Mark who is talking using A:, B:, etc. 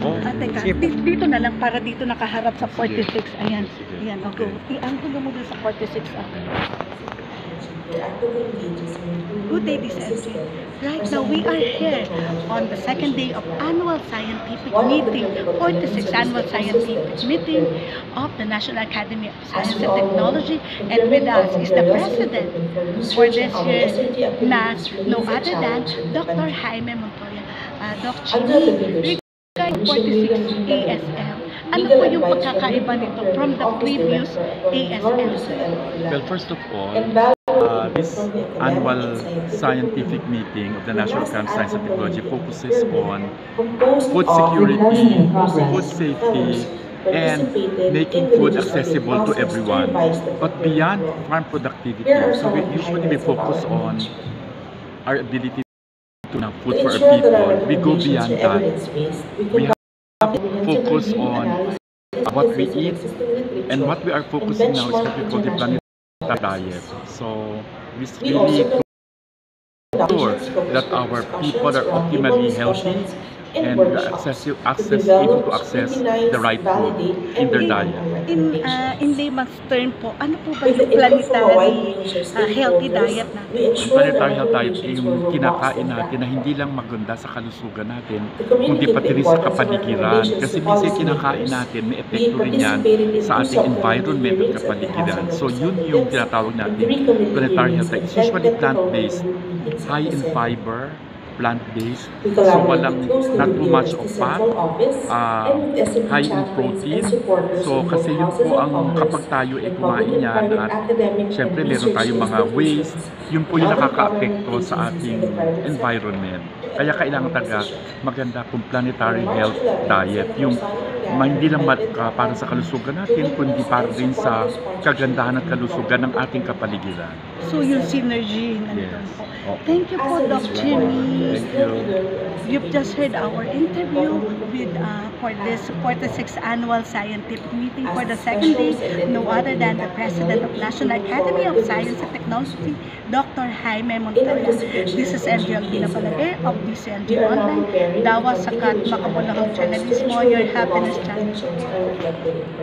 A: Oh,
B: Teka,
A: sige po.
B: dito na lang para dito nakaharap sa 46. Ayan,
A: Sige.
B: ayan, okay. I-angulo mo dun sa 46. Good day, this is LG. Right now, we are here on the second day of annual scientific meeting, 46th annual scientific meeting of the National Academy of Science and Technology. And with us is the president for this year's NAS, no other than Dr. Jaime Montoya. Doc Chini, regarding 46 ASM, ano po yung pagkakaiba nito from the previous ASM?
A: Well, first of all, this annual scientific meeting of the National Academy of Science and Technology focuses on food security, food safety, and making food accessible to everyone. But beyond farm productivity, so we focus on our ability to have food for our people. We go beyond that. We have focus on what we eat, and what we are focusing now is what we call the planetary diet. So we really need to ensure that our people are optimally healthy and able to access the right food in their diet.
B: In layman's term po, ano po ba yung planetary healthy diet natin?
A: Ang planetary health diet ay yung kinakain natin na hindi lang maganda sa kalusugan natin, kundi pati rin sa kapaligiran. Kasi minsan kinakain natin, may epekto rin yan sa ating environment at kapaligiran. So yun yung tinatawag natin planetary health diet. It's usually plant-based, high in fiber, plant-based, so walang not too much of fat, high in protein. So kasi yun po ang kapag tayo ay kumain yan at syempre meron tayong mga waste, yun po yung nakaka-apekto sa ating environment. Kaya kailangan talaga maganda kung planetary health diet, yung hindi lang para sa kalusugan natin, kundi para rin sa kagandahan at kalusugan ng ating kapaligiran.
B: So yung synergy nandun
A: Yes.
B: po.
A: Okay.
B: Thank you po, Doc Jimmy.
A: Thank you.
B: You've just heard our interview with for this 46th annual scientific meeting for the second day, no other than the President of National Academy of Science and Technology, Dr. Jaime Montoya. This is MJ Albina Balaguer of DCNG Online, Dawa Sakat Makabulahang Journalismo, your happiness channel.